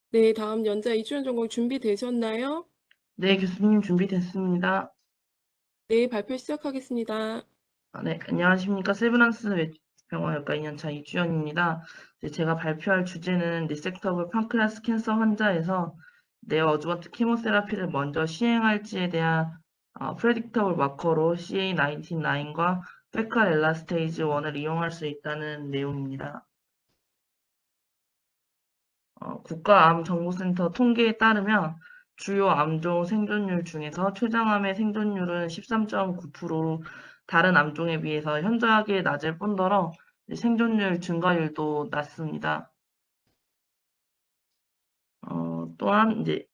네, 다음 연자 이주연 전공 준비되셨나요? 네, 교수님 준비됐습니다. 네, 발표 시작하겠습니다. 네, 안녕하십니까. 세브란스 병원외과 2년차 이주연입니다. 제가 발표할 주제는 리섹터블 판크레아스 캔서 환자에서 네오 어주번트 케모세라피를 먼저 시행할지에 대한 프레딕터블 마커로 CA19-9과 페칼 엘라스테이즈 1을 이용할 수 있다는 내용입니다. 국가암정보센터 통계에 따르면 주요 암종 생존율 중에서 췌장암의 생존율은 13.9%로 다른 암종에 비해서 현저하게 낮을 뿐더러 생존율 증가율도 낮습니다. 또한 이제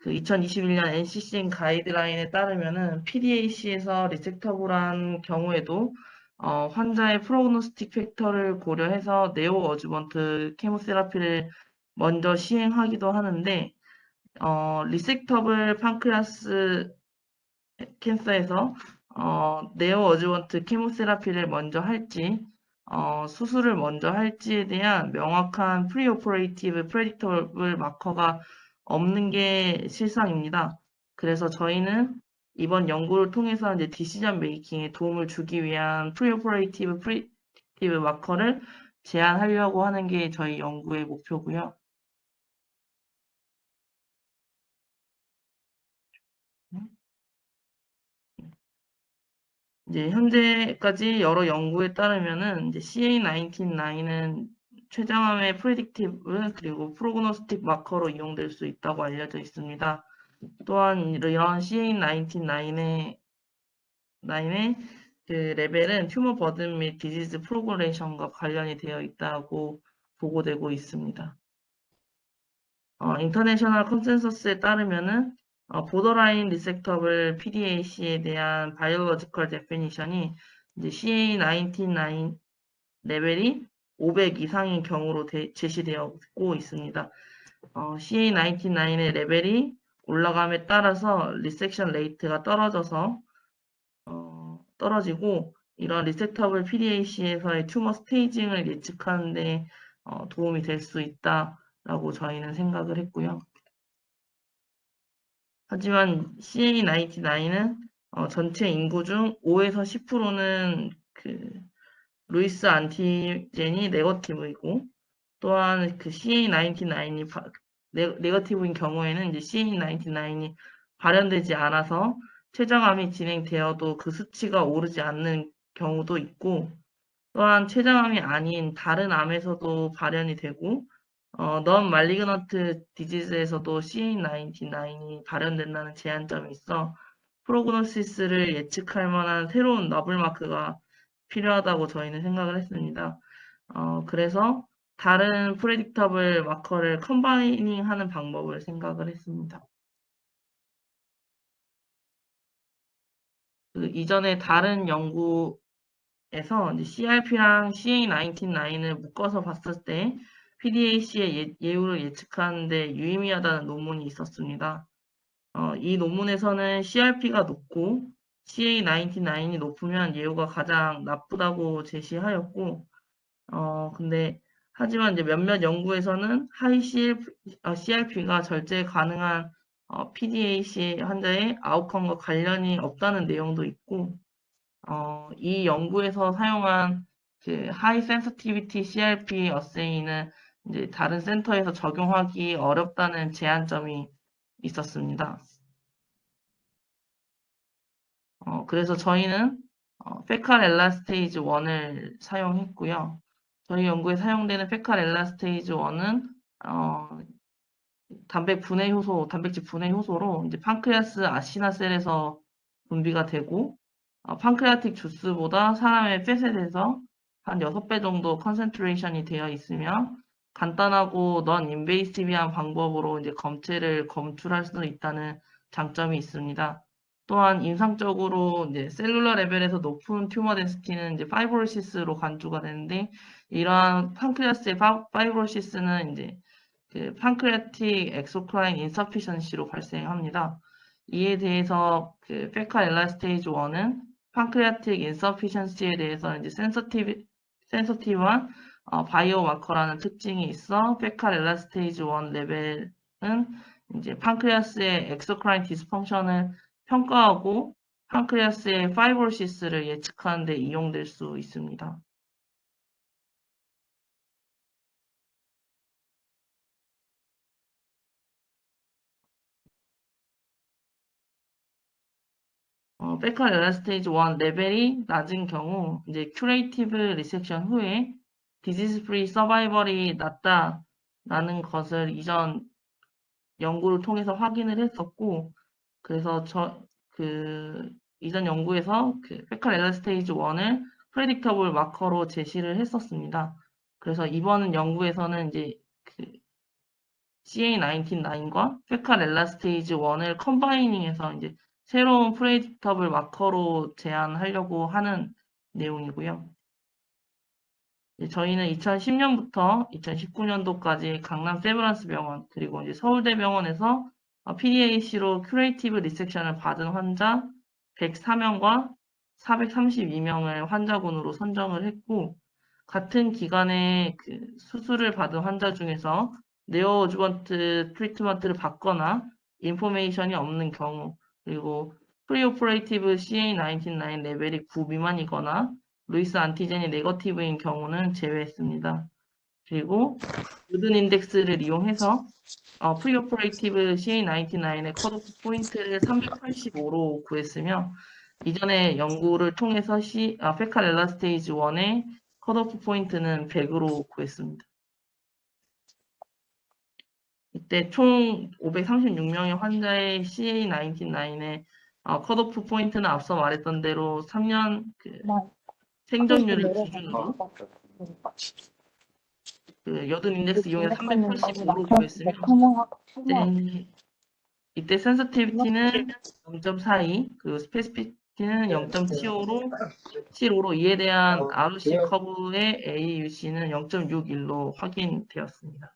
그 2021년 NCCN 가이드라인에 따르면은 PDAC에서 리섹터블한 경우에도 환자의 프로그노스틱 팩터를 고려해서 네오 어주번트 케모세라피를 먼저 시행하기도 하는데 리섹터블 판크레아스 캔서에서 네오 어주번트 케모세라피를 먼저 할지 수술을 먼저 할지에 대한 명확한 프리오퍼레이티브 프레딕터블 마커가 없는 게 실상입니다. 그래서 저희는 이번 연구를 통해서 이제 디시전 메이킹에 도움을 주기 위한 프리오퍼레이티브 프레딕티브 마커를 제안하려고 하는 게 저희 연구의 목표고요. 이제 현재까지 여러 연구에 따르면은 이제 CA19-9은 췌장암의 프레딕티브 그리고 프로그노스틱 마커로 이용될 수 있다고 알려져 있습니다. 또한 이런 CA19-9의 그 레벨은 튜머 버든 및 디지즈 프로그레이션과 관련이 되어 있다고 보고되고 있습니다. 인터내셔널 컨센서스에 따르면은 보더라인 리섹터블 PDAC에 대한 바이올로지컬 데피니션이 이제 CA19-9 레벨이 500 이상인 경우로 제시되고 있습니다. CA19-9의 레벨이 올라감에 따라서 리섹션 레이트가 떨어지고 이런 리섹터블 PDAC에서의 튜머 스테이징을 예측하는 데 도움이 될 수 있다라고 저희는 생각을 했고요. 하지만 CA99는 전체 인구 중 5에서 10%는 그 루이스 안티젠이 네거티브이고 또한 그 CA99이 네거티브인 경우에는 이제 CA99이 발현되지 않아서 췌장암이 진행되어도 그 수치가 오르지 않는 경우도 있고 또한 췌장암이 아닌 다른 암에서도 발현이 되고 non malignant disease에서도 CA99이 발현된다는 제한점이 있어 프로그노시스를 예측할 만한 새로운 너블 마크가 필요하다고 저희는 생각을 했습니다. 그래서 다른 프레딕터블 마커를 컴바이닝 하는 방법을 생각을 했습니다. 그 이전에 다른 연구에서 CRP랑 CA19-9을 묶어서 봤을 때 PDAC의 예후를 예측하는데 유의미하다는 논문이 있었습니다. 이 논문에서는 CRP가 높고 CA99이 높으면 예후가 가장 나쁘다고 제시하였고, 근데 하지만 이제 몇몇 연구에서는 하이 CRP가 절제 가능한 PDAC 환자의 아웃컴과 관련이 없다는 내용도 있고, 이 연구에서 사용한 그 하이 센서티비티 CRP 어세이는 이제 다른 센터에서 적용하기 어렵다는 제한점이 있었습니다. 그래서 저희는 페칼 엘라스테이즈 1을 사용했고요. 저희 연구에 사용되는 페칼 엘라스테이즈 1은 단백질 분해 효소로 이제 판크레아스 아시나셀에서 분비가 되고 판크레아틱 주스보다 사람의 팻에 대해서 한 6배 정도 컨센트레이션이 되어 있으며 간단하고 넌 인베이시브한 방법으로 이제 검체를 검출할 수 있다는 장점이 있습니다. 또한 인상적으로 이제 셀룰러 레벨에서 높은 튜머 덴시티는 이제 파이브로시스로 간주가 되는데 이러한 판크레아스의 파이브로시스는 이제 그 판크레아틱 엑소크라인 인서피션시로 발생합니다. 이에 대해서 그 페칼 엘라스테이즈 1은 판크레아틱 인서피션시에 대해서 이제 센서티브한 바이오 마커라는 특징이 있어 페칼 엘라스테이즈 1 레벨 이제 판크리아스의 엑소크라인 디스펑션을 평가하고 판크리아스의 파이브로시스를 예측하는 데 이용될 수 있습니다. 페칼 엘라스테이지 1 레벨이 낮은 경우 이제 큐레이티브 리섹션 후에 디지즈 프리 서바이벌이 낮다라는 것을 이전 연구를 통해서 확인을 했었고, 그래서 이전 연구에서 페칼 엘라스테이지 1을 프레딕터블 마커로 제시를 했었습니다. 그래서 이번 연구에서는 이제 CA19-9과 페칼 엘라스테이지 1을 컴바이닝해서 이제 새로운 프레딕터블 마커로 제안하려고 하는 내용이고요. 저희는 2010년부터 2019년도까지 강남 세브란스 병원 그리고 이제 서울대병원에서 PDAC로 큐레이티브 리섹션을 받은 환자 104명과 432명을 환자군으로 선정을 했고, 같은 기간에 수술을 받은 환자 중에서 네오 어주번트 트리트먼트를 받거나 인포메이션이 없는 경우, 그리고 프리오퍼레이티브 CA19-9 레벨이 9 미만이거나 루이스 안티젠이 네거티브인 경우는 제외했습니다. 그리고 요든 인덱스를 이용해서 프리오퍼레이티브 CA19-9의 컷오프 포인트를 385로 구했으며, 이전의 연구를 통해서 페칼 엘라스테이지 1의 컷오프 포인트는 100으로 구했습니다. 이때 총 536명의 환자의 CA19-9의 컷오프 포인트는 앞서 말했던 대로 3년 생존율을 기준으로 여든 인덱스 이용해서 385로 구했으며, 이때 센서티비티는 0.42, 그리고 스페시피티는 0.75로 이에 대한 ROC 커브의 AUC는 0.61로 확인되었습니다.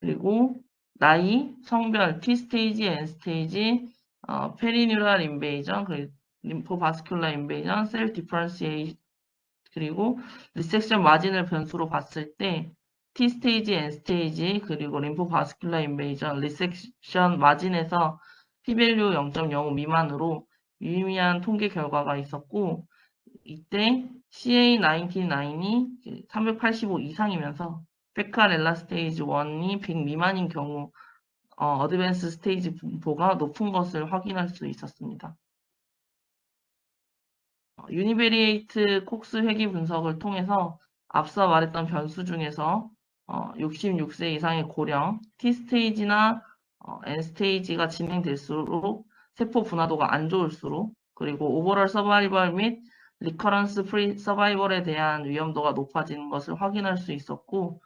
그리고 나이, 성별, T스테이지, N스테이지, 페리뉴랄 인베이전, 그리고 림포바스큘라 인베이전, 셀 디퍼런시에이션, 그리고 리섹션 마진을 변수로 봤을 때 T스테이지, N스테이지, 그리고 림포바스큘라 인베이전, 리섹션 마진에서 p-value 0.05 미만으로 유의미한 통계 결과가 있었고, 이때 CA19-9이 385 이상이면서 페칼 엘라스테이지 1이 100 미만인 경우 어드밴스 스테이지 분포가 높은 것을 확인할 수 있었습니다. 유니베리에이트 콕스 회귀 분석을 통해서 앞서 말했던 변수 중에서 66세 이상의 고령, T스테이지나 N스테이지가 진행될수록 세포 분화도가 안 좋을수록, 그리고 오버럴 서바이벌 및 리커런스 프리 서바이벌에 대한 위험도가 높아지는 것을 확인할 수 있었고,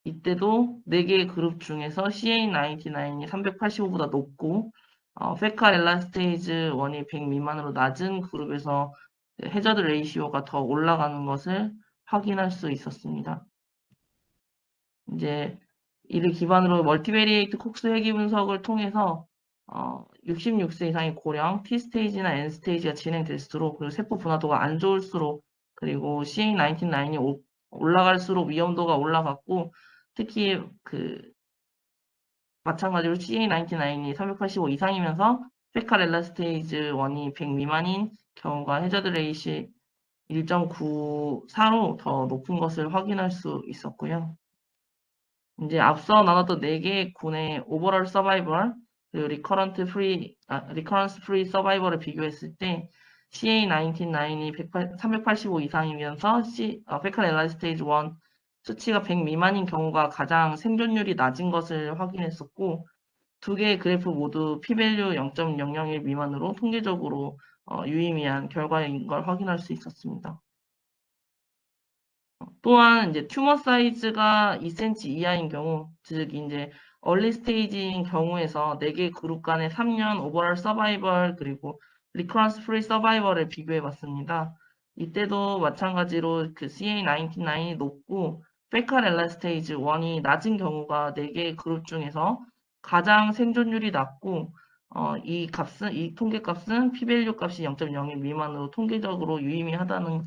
이때도 4개의 그룹 중에서 CA19-9이 385보다 높고 페칼 엘라스테이즈 1이 100 미만으로 낮은 그룹에서 해저드 레이시오가 더 올라가는 것을 확인할 수 있었습니다. 이제 이를 기반으로 멀티베리에이트 콕스 회귀 분석을 통해서 66세 이상의 고령, T스테이지나 N스테이지가 진행될수록, 그리고 세포 분화도가 안 좋을수록, 그리고 CA19-9이 올라갈수록 위험도가 올라갔고, 특히 마찬가지로 CA19-9이 385 이상이면서 페칼 엘라스테이즈 1이 100 미만인 경우가 해저드 레이시 1.94로 더 높은 것을 확인할 수 있었고요. 이제 앞서 나눴던 4개의 군의 오버럴 서바이벌, 그리고 리커런스 프리 서바이벌을 비교했을 때 CA19-9이 385 이상이면서 페칼 엘라스테이지 1 수치가 100 미만인 경우가 가장 생존율이 낮은 것을 확인했었고, 2개의 그래프 모두 p-value 0.001 미만으로 통계적으로 유의미한 결과인 걸 확인할 수 있었습니다. 또한 이제 튜머 사이즈가 2cm 이하인 경우, 즉 이제 얼리 스테이지인 경우에서 4개 그룹 간의 3년 오버럴 서바이벌 그리고 리커런스 프리 서바이벌을 비교해 봤습니다. 이때도 마찬가지로 CA19-9이 높고 페칼 엘라스테이즈 1이 낮은 경우가 4개의 그룹 중에서 가장 생존율이 낮고, 이 통계값은 p-value 값이 0.01 미만으로 통계적으로 유의미하다는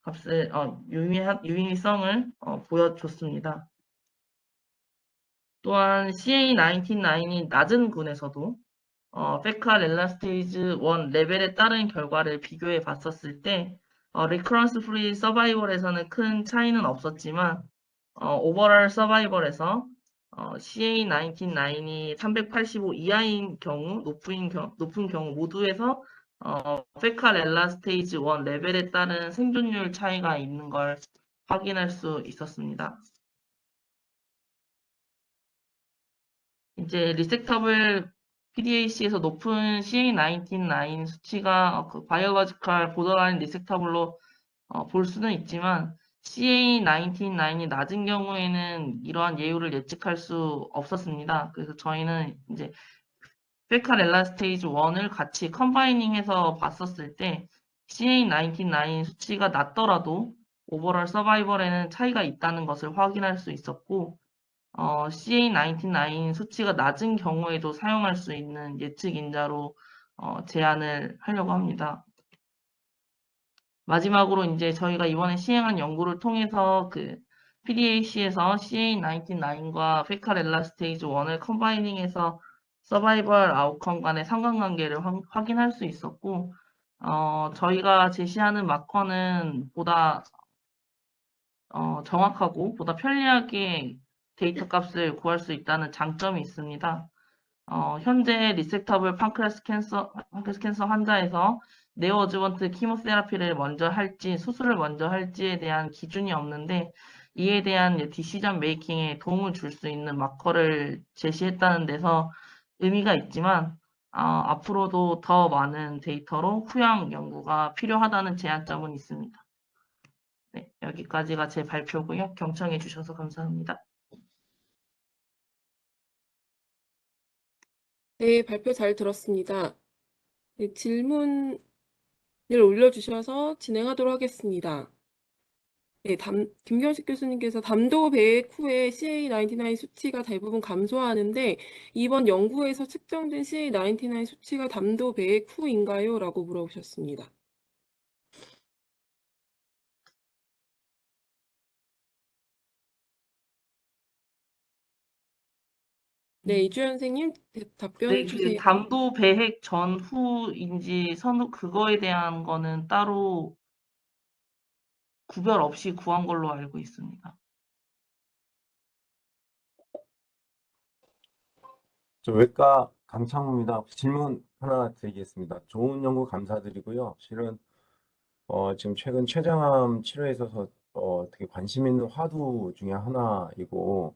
값을 유의성을 보여줬습니다. 또한 CA199이 낮은 군에서도 페칼 엘라스테이즈 1 레벨에 따른 결과를 비교해 봤었을 때 리커런스 프리 서바이벌에서는 큰 차이는 없었지만 오버럴 서바이벌에서 CA199이 385 이하인 경우, 높은 경우 모두에서 페칼 엘라스테이즈 1 레벨에 따른 생존율 차이가 있는 걸 확인할 수 있었습니다. 이제 리섹터블 PDAC에서 높은 CA199 수치가 그 바이올로지컬 보더라인 리섹터블로 볼 수는 있지만 CA199이 낮은 경우에는 이러한 예후를 예측할 수 없었습니다. 그래서 저희는 이제 페칼 엘라스테이즈 1을 같이 컴바이닝해서 봤었을 때 CA199 수치가 낮더라도 오버럴 서바이벌에는 차이가 있다는 것을 확인할 수 있었고 CA199 수치가 낮은 경우에도 사용할 수 있는 예측 인자로 제안을 하려고 합니다. 마지막으로 이제 저희가 이번에 시행한 연구를 통해서 그 PDAC에서 CA199과 페칼 엘라스테이즈 1을 컴바이닝해서 서바이벌 아웃컴 간의 상관관계를 확인할 수 있었고, 저희가 제시하는 마커는 보다 정확하고 보다 편리하게 데이터 값을 구할 수 있다는 장점이 있습니다. 현재 리섹터블 펑크레스 캔서 환자에서 네오어주번트 키모세라피를 먼저 할지 수술을 먼저 할지에 대한 기준이 없는데 이에 대한 디시전 메이킹에 도움을 줄 수 있는 마커를 제시했다는 데서 의미가 있지만 앞으로도 더 많은 데이터로 후양 연구가 필요하다는 제한점은 있습니다. 네, 여기까지가 제 발표고요. 경청해 주셔서 감사합니다. 네, 발표 잘 들었습니다. 네, 질문을 올려주셔서 진행하도록 하겠습니다. 네, 김경식 교수님께서 담도 배액 후에 CA99 수치가 대부분 감소하는데 이번 연구에서 측정된 CA99 수치가 담도 배액 후인가요? 라고 물어보셨습니다. 네, 이주연 선생님 답변해 네, 그 주세요. 담도 배핵 전후인지 선후 그거에 대한 거는 따로 구별 없이 구한 걸로 알고 있습니다. 저 외과 강창호입니다. 질문 하나 드리겠습니다. 좋은 연구 감사드리고요. 실은 지금 최근 췌장암 치료에 있어서 되게 관심 있는 화두 중에 하나이고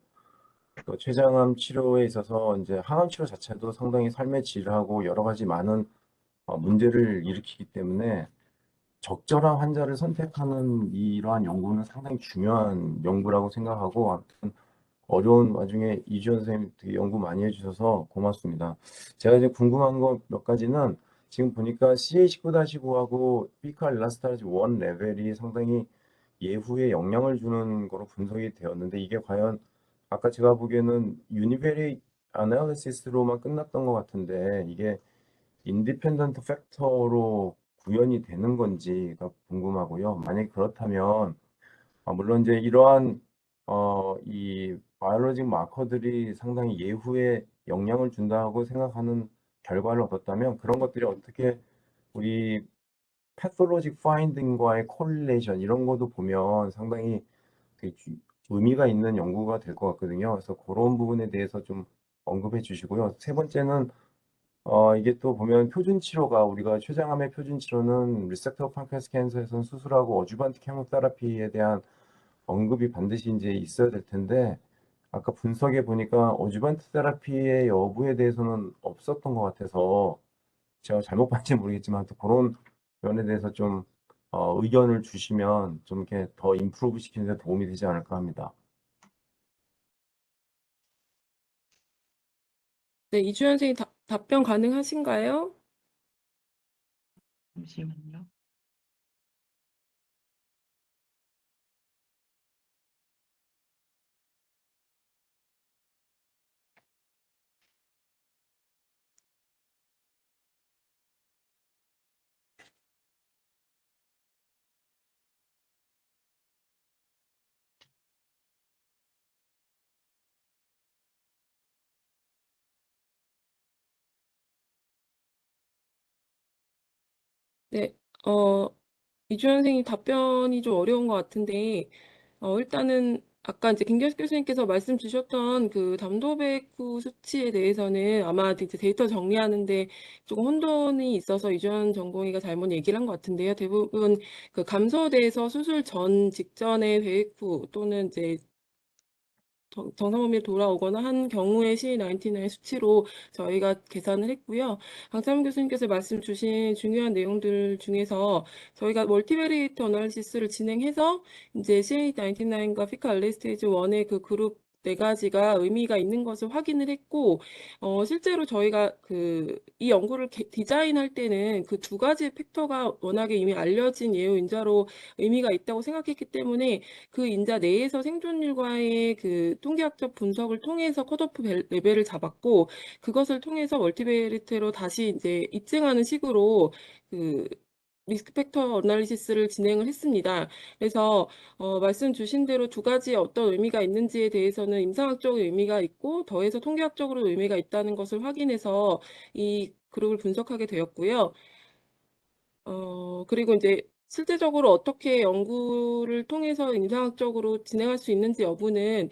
또 췌장암 치료에 있어서 이제 항암 치료 자체도 상당히 삶의 질하고 여러 가지 많은 문제를 일으키기 때문에 적절한 환자를 선택하는 이러한 연구는 상당히 중요한 연구라고 생각하고 아무튼 어려운 와중에 이주연 선생님 되게 연구 많이 해주셔서 고맙습니다. 제가 이제 궁금한 거 몇 가지는 지금 보니까 CA19-9하고 피칼 엘라스타즈 1 레벨이 상당히 예후에 영향을 주는 거로 분석이 되었는데 이게 과연 아까 제가 보기에는 유니베리 아날리시스로만 끝났던 것 같은데 이게 인디펜던트 팩터로 구현이 되는 건지가 궁금하고요. 만약 그렇다면 물론 이제 이러한 이 바이올로직 마커들이 상당히 예후에 영향을 준다고 생각하는 결과를 얻었다면 그런 것들이 어떻게 우리 패솔로직 파인딩과의 콜릴레이션 이런 것도 보면 상당히 되게 의미가 있는 연구가 될 것 같거든요. 그래서 그런 부분에 대해서 좀 언급해 주시고요. 세 번째는 이게 또 보면 표준 치료가 우리가 췌장암의 표준 치료는 리섹터 펑크레스 캔서에서는 수술하고 어주반트 케모테라피에 대한 언급이 반드시 이제 있어야 될 텐데 아까 분석해 보니까 어주반트 테라피의 여부에 대해서는 없었던 것 같아서 제가 잘못 봤는지 모르겠지만 또 그런 면에 대해서 좀 의견을 주시면 좀 이렇게 더 임프루브 시키는 데 도움이 되지 않을까 합니다. 네, 이주연 선생님 답변 가능하신가요? 잠시만요. 네, 어, 이주연 선생님 답변이 좀 어려운 것 같은데, 일단은 아까 이제 김경식 교수님께서 말씀 주셨던 그 담도백후 수치에 대해서는 아마 이제 데이터 정리하는데 조금 혼돈이 있어서 이주연 전공의가 잘못 얘기를 한 것 같은데요. 대부분 그 감소돼서 수술 전 직전의 배액후 또는 이제 정상범위로 돌아오거나 한 경우의 CA99 수치로 저희가 계산을 했고요. 강창훈 교수님께서 말씀 주신 중요한 내용들 중에서 저희가 멀티베리에이트 어널리시스를 진행해서 이제 CA99과 피카 알레스테이지 1의 그 그룹 네 가지가 의미가 있는 것을 확인을 했고, 실제로 저희가 이 연구를 디자인할 때는 그 두 가지 팩터가 워낙에 이미 알려진 예후 인자로 의미가 있다고 생각했기 때문에 그 인자 내에서 생존율과의 그 통계학적 분석을 통해서 컷오프 레벨을 잡았고, 그것을 통해서 멀티베리에이트로 다시 이제 입증하는 식으로 그 리스크 팩터 어널리시스를 진행을 했습니다. 그래서 말씀 주신 대로 두 가지의 어떤 의미가 있는지에 대해서는 임상학적 의미가 있고 더해서 통계학적으로 의미가 있다는 것을 확인해서 이 그룹을 분석하게 되었고요. 그리고 이제 실제적으로 어떻게 연구를 통해서 임상학적으로 진행할 수 있는지 여부는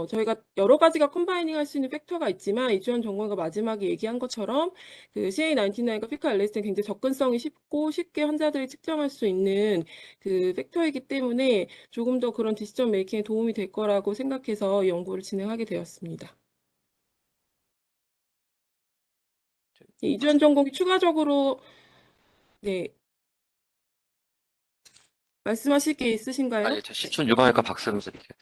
저희가 여러 가지가 컴바이닝 할 수 있는 팩터가 있지만 이주연 전공의가 마지막에 얘기한 것처럼 그 CA99과 피카 알레스는 굉장히 접근성이 쉽고 쉽게 환자들이 측정할 수 있는 그 팩터이기 때문에 조금 더 그런 디시전 메이킹에 도움이 될 거라고 생각해서 이 연구를 진행하게 되었습니다. 이주연 전공이 추가적으로 네, 말씀하실 게 있으신가요? 아니, 저 10초 유방외과 박사님 드릴게요.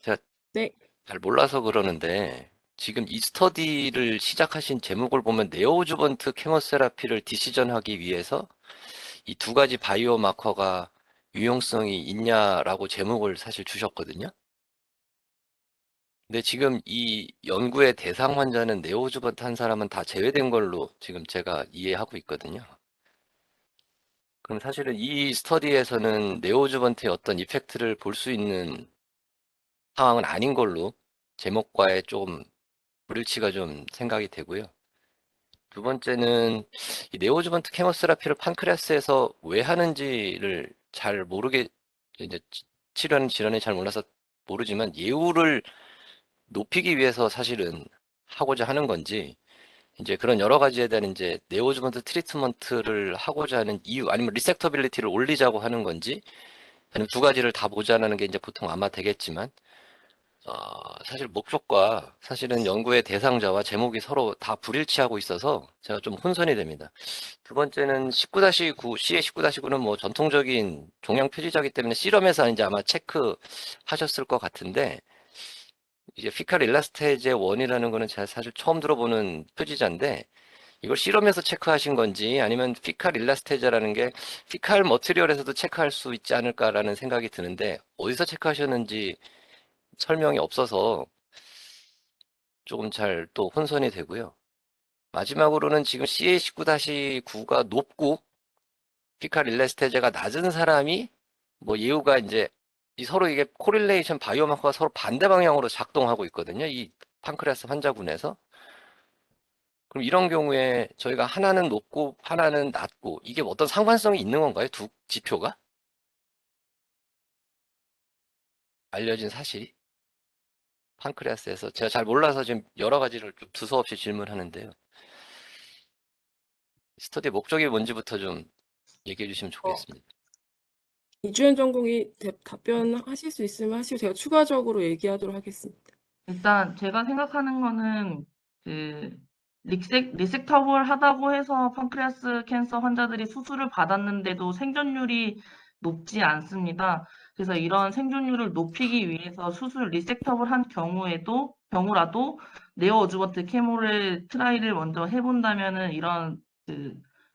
제가 네. 잘 몰라서 그러는데, 지금 이 스터디를 시작하신 제목을 보면 네오주번트 케모세라피를 디시전하기 위해서 이 두 가지 바이오 마커가 유용성이 있냐라고 제목을 사실 주셨거든요. 근데 지금 이 연구의 대상 환자는 네오주번트 한 사람은 다 제외된 걸로 지금 제가 이해하고 있거든요. 그럼 사실은 이 스터디에서는 네오주번트의 어떤 이펙트를 볼 수 있는 상황은 아닌 걸로 제목과의 조금 불일치가 좀 생각이 되고요. 두 번째는 이 네오주번트 케모세라피를 판크레아스에서 왜 하는지를 잘 모르게 이제 치료하는 질환이 잘 몰라서 모르지만 예후를 높이기 위해서 사실은 하고자 하는 건지 이제 그런 여러 가지에 대한 이제 네오주번트 트리트먼트를 하고자 하는 이유 아니면 리섹터빌리티를 올리자고 하는 건지 아니면 두 가지를 다 보자는 게 이제 보통 아마 되겠지만 사실 목적과 사실은 연구의 대상자와 제목이 서로 다 불일치하고 있어서 제가 좀 혼선이 됩니다. 두 번째는 19-9, CA 19-9는 뭐 전통적인 종양 표지자이기 때문에 실험에서 이제 아마 체크하셨을 것 같은데 이제 피칼 일라스테제 1이라는 거는 제가 사실 처음 들어보는 표지자인데 이걸 실험에서 체크하신 건지 아니면 피칼 일라스테제라는 게 피칼 머티리얼에서도 체크할 수 있지 않을까라는 생각이 드는데 어디서 체크하셨는지 설명이 없어서 조금 잘 또 혼선이 되고요. 마지막으로는 지금 CA19-9가 높고 피칼 일레스테제가 낮은 사람이 뭐 예후가 이제 이 서로 이게 코릴레이션 바이오마커가 서로 반대 방향으로 작동하고 있거든요. 이 판크레아스 환자군에서. 그럼 이런 경우에 저희가 하나는 높고 하나는 낮고 이게 어떤 상관성이 있는 건가요? 두 지표가? 알려진 사실이? 판크레아스에서 제가 잘 몰라서 지금 여러 가지를 좀 두서없이 질문하는데요. 스터디 목적이 뭔지부터 좀 얘기해 주시면 좋겠습니다. 이주연 전공이 답변하실 수 있으면 하시고 제가 추가적으로 얘기하도록 하겠습니다. 일단 제가 생각하는 거는 그 리섹터블 하다고 해서 판크레아스 캔서 환자들이 수술을 받았는데도 생존율이 높지 않습니다. 그래서 이런 생존율을 높이기 위해서 수술 리섹터블 한 경우라도 네오 어주버트 케모를 트라이를 먼저 해본다면은 이런 그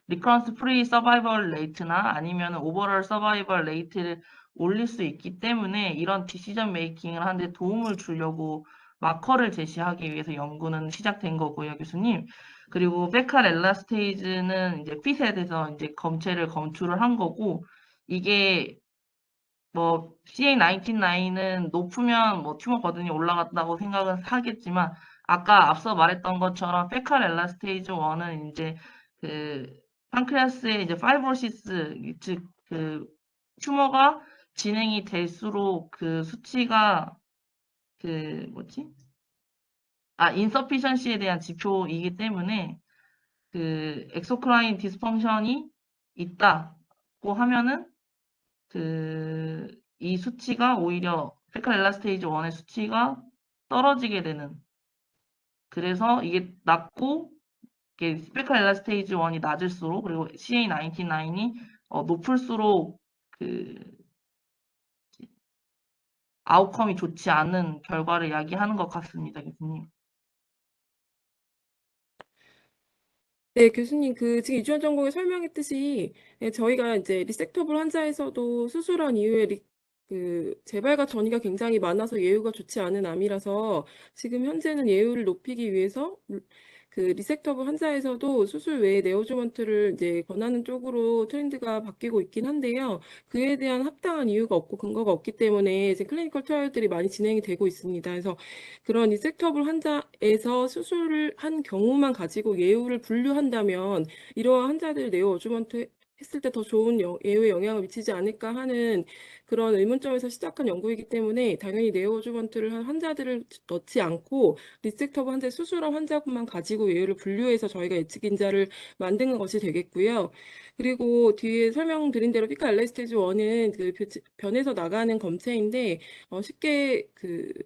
리커런스 프리 서바이벌 레이트나 아니면 오버럴 서바이벌 레이트를 올릴 수 있기 때문에 이런 디시전 메이킹을 하는데 도움을 주려고 마커를 제시하기 위해서 연구는 시작된 거고요, 교수님. 그리고 베칼 엘라스테이즈는 이제 핏에 대해서 이제 검출을 한 거고, 이게 뭐 CA99은 높으면 뭐 튜머 버든이 올라갔다고 생각은 하겠지만, 아까 앞서 말했던 것처럼 페칼 엘라스테이즈 1은 이제 그 판크레아스의 이제 파이브로시스, 즉 그 튜머가 진행이 될수록 그 수치가 그 뭐지? 인서피션시에 대한 지표이기 때문에 그 엑소크라인 디스펑션이 있다고 하면은 이 수치가 오히려 페칼 엘라스테이지 1의 수치가 떨어지게 되는, 그래서 이게 낮고 이게 페칼 엘라스테이지 1이 낮을수록, 그리고 CA99이 높을수록 그 아웃컴이 좋지 않은 결과를 야기하는 것 같습니다, 교수님. 네, 교수님, 지금 이주연 전공의 설명했듯이, 네, 저희가 이제 리섹터블 환자에서도 수술한 이후에 재발과 전이가 굉장히 많아서 예후가 좋지 않은 암이라서 지금 현재는 예후를 높이기 위해서 리섹터블 환자에서도 수술 외에 네오주먼트를 이제 권하는 쪽으로 트렌드가 바뀌고 있긴 한데요. 그에 대한 합당한 이유가 없고 근거가 없기 때문에 이제 클리니컬 트라이얼들이 많이 진행이 되고 있습니다. 그래서 그런 리섹터블 환자에서 수술을 한 경우만 가지고 예후를 분류한다면 이러한 환자들 네오 어주먼트 했을 때 더 좋은 예후에 영향을 미치지 않을까 하는 그런 의문점에서 시작한 연구이기 때문에 당연히 네오 어주먼트를 한 환자들을 넣지 않고 리섹터블 환자 수술한 환자분만 가지고 예후를 분류해서 저희가 예측 인자를 만든 것이 되겠고요. 그리고 뒤에 설명드린 대로 피카 엘라스테이지 1은 변에서 나가는 검체인데 쉽게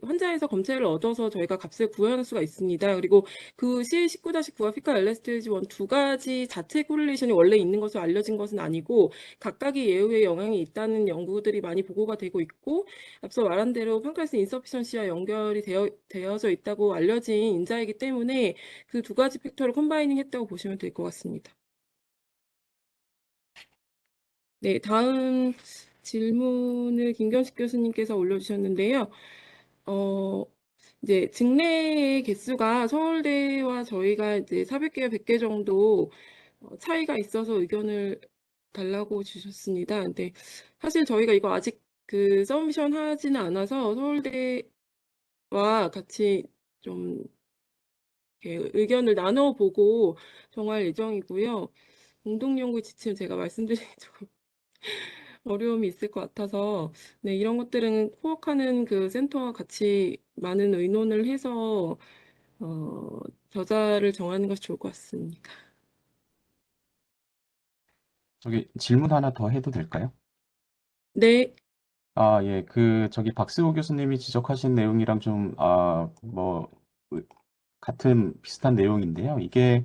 환자에서 검체를 얻어서 저희가 값을 구현할 수가 있습니다. 그리고 그 CA19-9와 피카 엘라스테이지 1 두 가지 자체 코릴레이션이 원래 있는 것으로 알려진 것은 아니고 각각이 예후에 영향이 있다는 연구들이 많이 보고가 되고 있고 앞서 말한 대로 판크레아스 인서피션시와 연결이 되어져 있다고 알려진 인자이기 때문에 그 두 가지 팩터를 컴바이닝 했다고 보시면 될 것 같습니다. 네, 다음 질문을 김경식 교수님께서 올려주셨는데요. 이제 직내 개수가 서울대와 저희가 이제 400개와 100개 정도 차이가 있어서 의견을 달라고 주셨습니다. 근데 사실 저희가 이거 아직 서브미션 하지는 않아서 서울대와 같이 좀 이렇게 의견을 나눠보고 정할 예정이고요. 공동연구 지침 제가 말씀드리기 조금 어려움이 있을 것 같아서 네, 이런 것들은 코워크하는 센터와 같이 많은 의논을 해서 저자를 정하는 것이 좋을 것 같습니다. 저기 질문 하나 더 해도 될까요? 네, 예, 저기 박스호 교수님이 지적하신 내용이랑 좀, 같은 비슷한 내용인데요. 이게,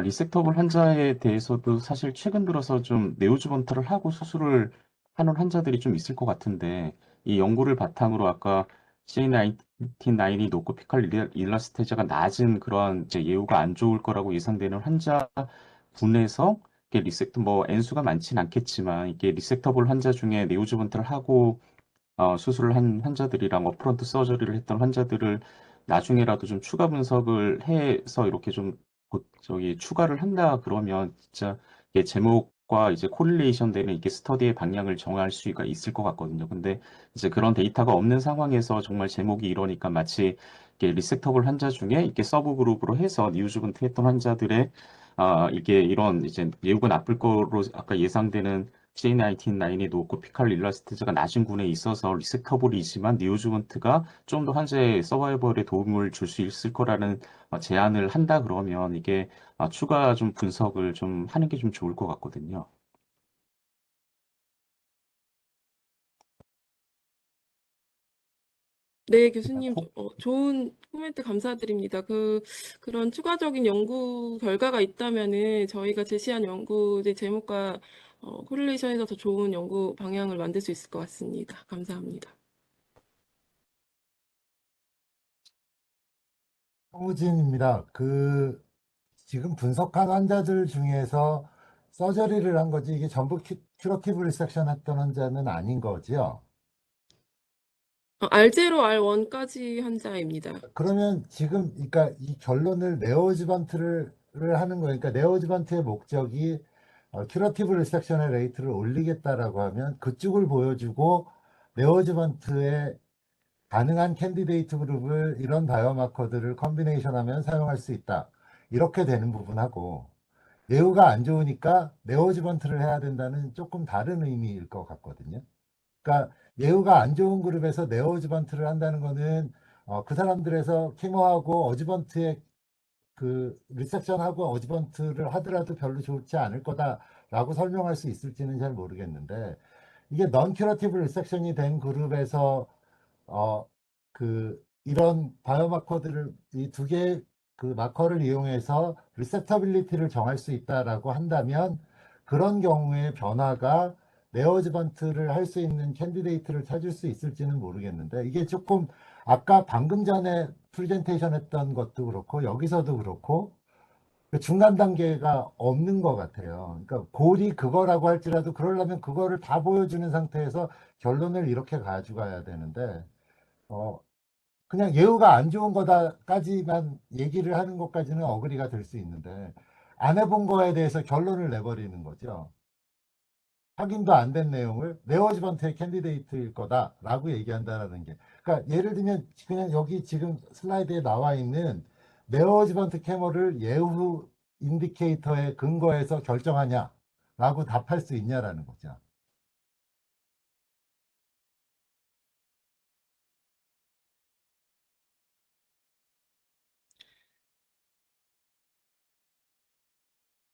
리섹터블 환자에 대해서도 사실 최근 들어서 좀 네오주번트를 하고 수술을 하는 환자들이 좀 있을 것 같은데, 이 연구를 바탕으로 아까 CA19이 높고 피칼 일라스테자가 낮은 그런 이제 예후가 안 좋을 거라고 예상되는 환자군에서 이게 N수가 많진 않겠지만, 이게 리섹터블 환자 중에 네오주번트를 하고 수술을 한 환자들이랑 어프런트 서저리를 했던 환자들을 나중에라도 좀 추가 분석을 해서 이렇게 좀 저기 추가를 한다 그러면 진짜 이게 제목과 이제 코릴레이션 되는 이게 스터디의 방향을 정할 수가 있을 것 같거든요. 근데 이제 그런 데이터가 없는 상황에서 정말 제목이 이러니까 마치 이게 리섹터블 환자 중에 이렇게 서브 그룹으로 해서 니우주분트 했던 환자들의 이게 이런 이제 예후가 나쁠 거로 아까 예상되는 CA19-9이 높고 피칼 일라스테즈가 낮은 군에 있어서 리섹터블이지만 니오주먼트가 좀 더 환자의 서바이벌에 도움을 줄 수 있을 거라는 제안을 한다 그러면 이게 추가 좀 분석을 좀 하는 게 좀 좋을 것 같거든요. 네, 교수님, 좋은 코멘트 감사드립니다. 그런 추가적인 연구 결과가 있다면은 저희가 제시한 연구의 제목과 코릴레이션에서 더 좋은 연구 방향을 만들 수 있을 것 같습니다. 감사합니다. 홍우진입니다. 지금 분석한 환자들 중에서 서저리를 한 거지, 이게 전부 큐러티브 리섹션 했던 환자는 아닌 거지요? R0, R1까지 환자입니다. 그러면 지금, 그러니까 이 결론을 네오지반트를 하는 거니까 네오지반트의 목적이 큐러티브 리섹션의 레이트를 올리겠다라고 하면 그쪽을 보여주고 네오지반트의 가능한 캔디데이트 그룹을 이런 바이오마커들을 컨비네이션하면 사용할 수 있다. 이렇게 되는 부분하고 예후가 안 좋으니까 네오지번트를 해야 된다는 조금 다른 의미일 것 같거든요. 그러니까 예후가 안 좋은 그룹에서 네오지번트를 한다는 거는 그 사람들에서 키모하고 어지번트의 그 리섹션하고 어지번트를 하더라도 별로 좋지 않을 거다라고 설명할 수 있을지는 잘 모르겠는데, 이게 넌 큐러티브 리섹션이 된 그룹에서 이런 바이오마커들을 이 두 개의 그 마커를 이용해서 리셉터빌리티를 정할 수 있다라고 한다면, 그런 경우에 변화가 네오지번트를 할 수 있는 캔디데이트를 찾을 수 있을지는 모르겠는데, 이게 조금 아까 방금 전에 프레젠테이션 했던 것도 그렇고 여기서도 그렇고 그 중간 단계가 없는 것 같아요. 그러니까 골이 그거라고 할지라도 그러려면 그거를 다 보여주는 상태에서 결론을 이렇게 가져가야 되는데, 어, 그냥 예후가 안 좋은 거다까지만 얘기를 하는 것까지는 어그리가 될 수 있는데, 안 해본 거에 대해서 결론을 내버리는 거죠. 확인도 안 된 내용을 네오지번트의 캔디데이트일 거다라고 얘기한다라는 게. 그러니까 예를 들면 그냥 여기 지금 슬라이드에 나와 있는 네오지번트 캐머를 예후 인디케이터에 근거해서 결정하냐라고 답할 수 있냐라는 거죠.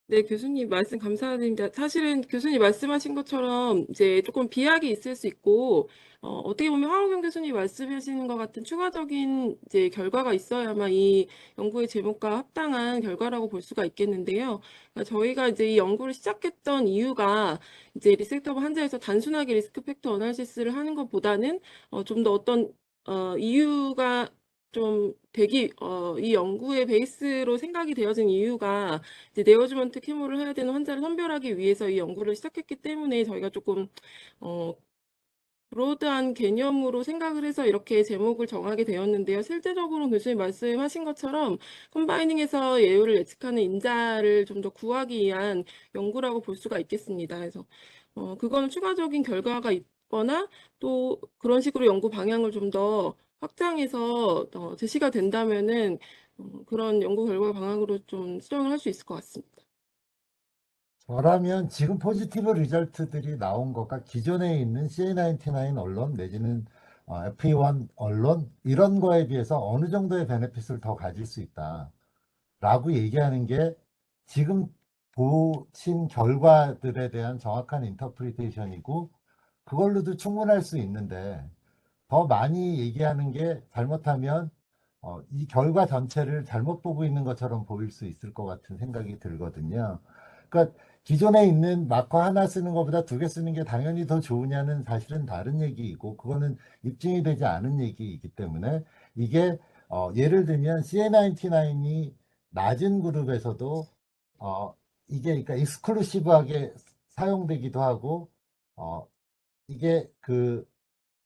네, 교수님 말씀 감사드립니다. 사실은 교수님 말씀하신 것처럼 이제 조금 비약이 있을 수 있고, 어떻게 보면 황우경 교수님 말씀하시는 것 같은 추가적인 이제 결과가 있어야만 이 연구의 제목과 합당한 결과라고 볼 수가 있겠는데요. 그러니까 저희가 이제 이 연구를 시작했던 이유가 이제 리섹터블 환자에서 단순하게 리스크 팩터 어널시스를 하는 것보다는 좀 더 어떤 이유가 좀 이 연구의 베이스로 생각이 되어진 이유가 이제 네오지먼트 케모를 해야 되는 환자를 선별하기 위해서 이 연구를 시작했기 때문에 저희가 조금 어, 브로드한 개념으로 생각을 해서 이렇게 제목을 정하게 되었는데요. 실제적으로 교수님 말씀하신 것처럼 컴바이닝에서 예후를 예측하는 인자를 좀 더 구하기 위한 연구라고 볼 수가 있겠습니다. 그래서 그거는 추가적인 결과가 있거나 또 그런 식으로 연구 방향을 좀 더 확장해서 제시가 된다면은 그런 연구 결과 방향으로 좀 수정을 할 수 있을 것 같습니다. 저라면 지금 포지티브 리절트들이 나온 거가 기존에 있는 CA99 언론 내지는 FE1 언론 이런 거에 비해서 어느 정도의 베네핏을 더 가질 수 있다 라고 얘기하는 게 지금 보신 결과들에 대한 정확한 인터프리테이션이고, 그걸로도 충분할 수 있는데, 더 많이 얘기하는 게 잘못하면 이 결과 전체를 잘못 보고 있는 것처럼 보일 수 있을 것 같은 생각이 들거든요. 그러니까 기존에 있는 마커 하나 쓰는 것보다 두 개 쓰는 게 당연히 더 좋으냐는 사실은 다른 얘기이고, 그거는 입증이 되지 않은 얘기이기 때문에, 이게 예를 들면 CA99이 낮은 그룹에서도 이게 그러니까 익스클루시브하게 사용되기도 하고, 어, 이게 그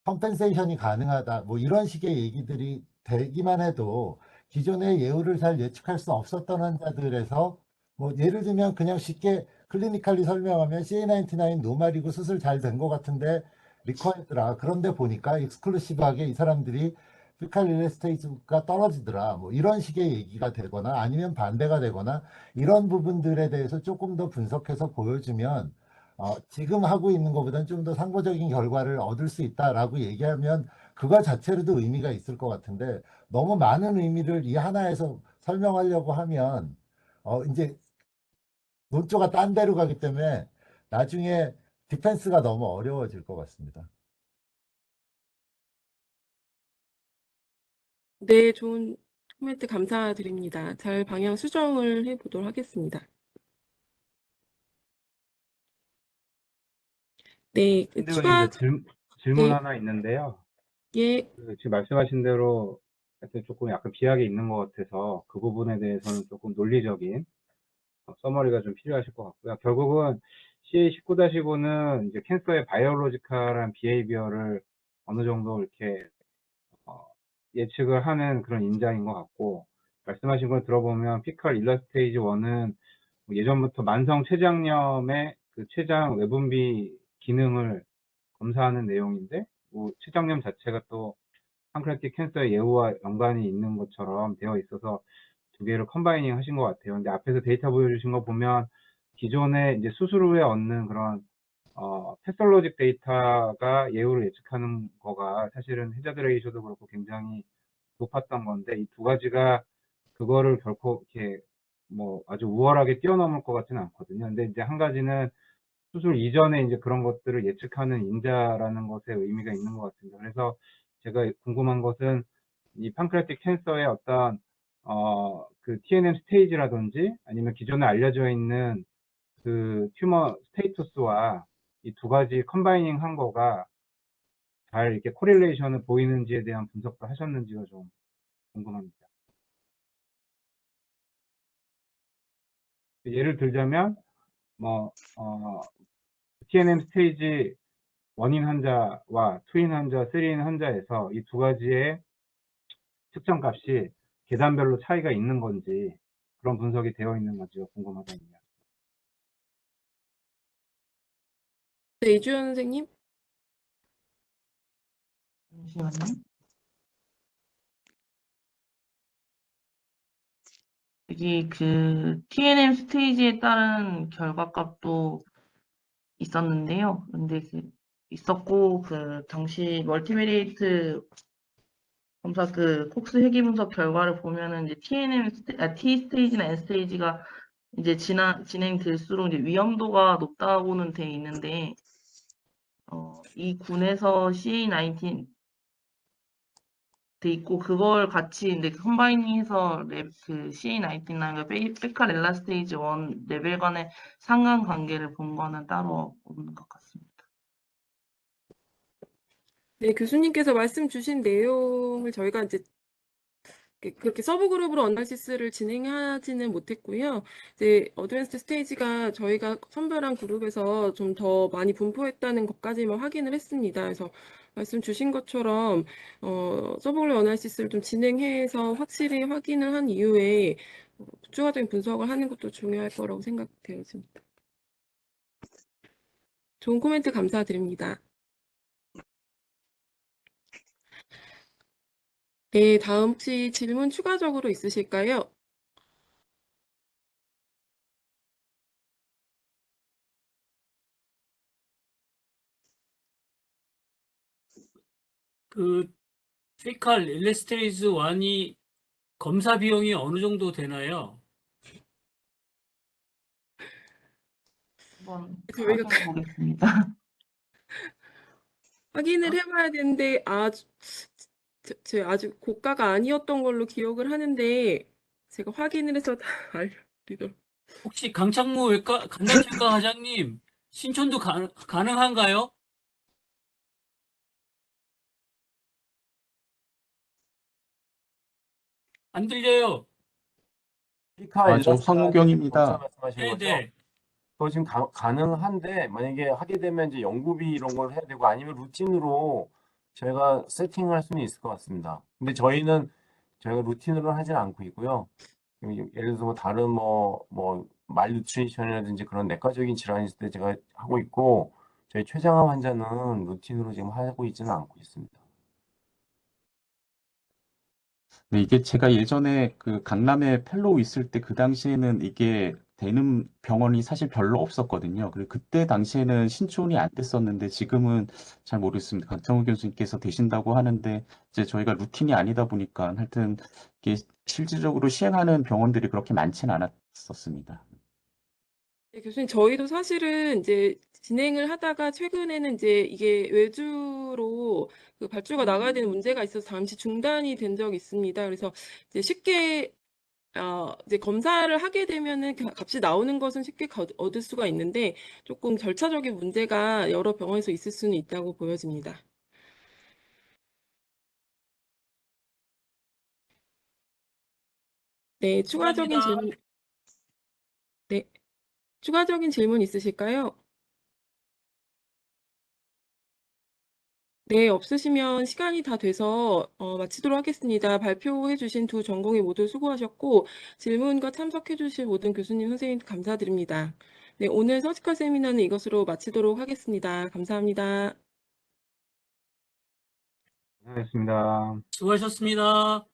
컴펜세이션이 가능하다 뭐 이런 식의 얘기들이 되기만 해도, 기존의 예후를 잘 예측할 수 없었던 환자들에서 뭐 예를 들면 그냥 쉽게 클리니컬리 설명하면 CA99 노말이고 수술 잘 된 것 같은데 리커했더라, 그런데 보니까 익스클루시브하게 이 사람들이 피칼 일레스테이즈가 떨어지더라, 뭐 이런 식의 얘기가 되거나 아니면 반대가 되거나, 이런 부분들에 대해서 조금 더 분석해서 보여주면 지금 하고 있는 것보다는 좀 더 상보적인 결과를 얻을 수 있다라고 얘기하면 그거 자체로도 의미가 있을 것 같은데, 너무 많은 의미를 이 하나에서 설명하려고 하면 이제 논조가 딴 데로 가기 때문에 나중에 디펜스가 너무 어려워질 것 같습니다. 네, 좋은 코멘트 감사드립니다. 잘 방향 수정을 해보도록 하겠습니다. 네, 신대원님, 질문 네, 하나 있는데요. 예, 지금 말씀하신 대로 하여튼 조금 약간 비약이 있는 것 같아서 그 부분에 대해서는 조금 논리적인 서머리가 좀 필요하실 것 같고요. 결국은 CA19-5는 이제 캔서의 바이올로지컬한 비헤이비어를 어느 정도 이렇게 예측을 하는 그런 인자인 것 같고, 말씀하신 걸 들어보면 피컬 일러스테이지 1은 예전부터 만성 췌장염의 그 췌장 외분비 기능을 검사하는 내용인데, 췌장염 자체가 또 판크레아틱 캔서의 예후와 연관이 있는 것처럼 되어 있어서 두 개를 컴바이닝 하신 것 같아요. 근데 앞에서 데이터 보여주신 거 보면 기존에 이제 수술 후에 얻는 그런 패솔로직 데이터가 예후를 예측하는 거가 사실은 해저드 레이쇼도 그렇고 굉장히 높았던 건데, 이 두 가지가 그거를 결코 이렇게 뭐 아주 우월하게 뛰어넘을 것 같지는 않거든요. 근데 이제 한 가지는 수술 이전에 이제 그런 것들을 예측하는 인자라는 것에 의미가 있는 것 같습니다. 그래서 제가 궁금한 것은 이 판크레아틱 캔서의 어떤 그 TNM 스테이지라든지 아니면 기존에 알려져 있는 그 튜머 스테이투스와 이 두 가지 컨바이닝 한 거가 잘 이렇게 코릴레이션을 보이는지에 대한 분석도 하셨는지가 좀 궁금합니다. 예를 들자면 뭐 TNM 스테이지 1인 환자와 2인 환자, 3인 환자에서 이 두 가지의 측정 값이 계단별로 차이가 있는 건지 그런 분석이 되어 있는 건지가 궁금하거든요. 네, 이주연 선생님. 잠시만요. 여기 그 TNM 스테이지에 따른 결과값도 있었는데요. 근데 있었고, 그 당시 멀티베리에이트 검사 그 콕스 회귀 분석 결과를 보면은 이제 T 스테이지나 N 스테이지가 이제 진행될수록 이제 위험도가 높다고는 돼 있는데, 이 군에서 CA19 돼 있고, 그걸 같이 이제 컴바이닝해서 그 CA19랑 베카렐라 스테이지 1 레벨 간의 상관관계를 본 거는 따로 없는 것 같습니다. 네, 교수님께서 말씀 주신 내용을 저희가 이제 그렇게 서브 그룹으로 어널시스를 진행하지는 못했고요. 이제 어드밴스드 스테이지가 저희가 선별한 그룹에서 좀 더 많이 분포했다는 것까지만 확인을 했습니다. 그래서 말씀 주신 것처럼 서브 그룹 어널시스를 좀 진행해서 확실히 확인을 한 이후에 추가적인 분석을 하는 것도 중요할 거라고 생각되어 있습니다. 좋은 코멘트 감사드립니다. 네, 다음 혹시 질문 추가적으로 있으실까요? 그 페이칼 일레스테리즈 1이 검사 비용이 어느 정도 되나요? 한번 저희가 확인해 보겠습니다. 확인을 해봐야 되는데 제가 아주 고가가 아니었던 걸로 기억을 하는데 제가 확인을 해서 다 알려드리도록. 혹시 강창무 간담회과 과장님 신촌도 가능한가요? 안 들려요. 피카 저 엘라스타 검사 황우경입니다. 말씀하시는 거죠? 네네. 그거 지금 가능한데 만약에 하게 되면 이제 연구비 이런 걸 해야 되고 아니면 루틴으로 저희가 세팅할 수는 있을 것 같습니다. 근데 저희가 루틴으로 하진 않고 있고요. 예를 들어서 뭐 다른 말뉴트리션이라든지 그런 내과적인 질환이 있을 때 제가 하고 있고 저희 췌장암 환자는 루틴으로 지금 하고 있지는 않고 있습니다. 네, 이게 제가 예전에 그 강남에 펠로우 있을 때 그 당시에는 이게 되는 병원이 사실 별로 없었거든요. 그리고 그때 당시에는 신촌이 안 됐었는데 지금은 잘 모르겠습니다. 강창호 교수님께서 되신다고 하는데 이제 저희가 루틴이 아니다 보니까 하여튼 이게 실질적으로 시행하는 병원들이 그렇게 많지는 않았었습니다. 네, 교수님, 저희도 사실은 이제 진행을 하다가 최근에는 이제 이게 외주로 그 발주가 나가야 되는 문제가 있어서 잠시 중단이 된 적이 있습니다. 그래서 이제 쉽게 이제 검사를 하게 되면은 그 값이 나오는 것은 쉽게 얻을 수가 있는데 조금 절차적인 문제가 여러 병원에서 있을 수는 있다고 보여집니다. 네, 감사합니다. 네, 추가적인 질문 있으실까요? 네, 없으시면 시간이 다 돼서 마치도록 하겠습니다. 발표해 주신 두 전공의 모두 수고하셨고 질문과 참석해 주신 모든 교수님, 선생님 감사드립니다. 네, 오늘 서지컬 세미나는 이것으로 마치도록 하겠습니다. 감사합니다. 고생하셨습니다. 수고하셨습니다.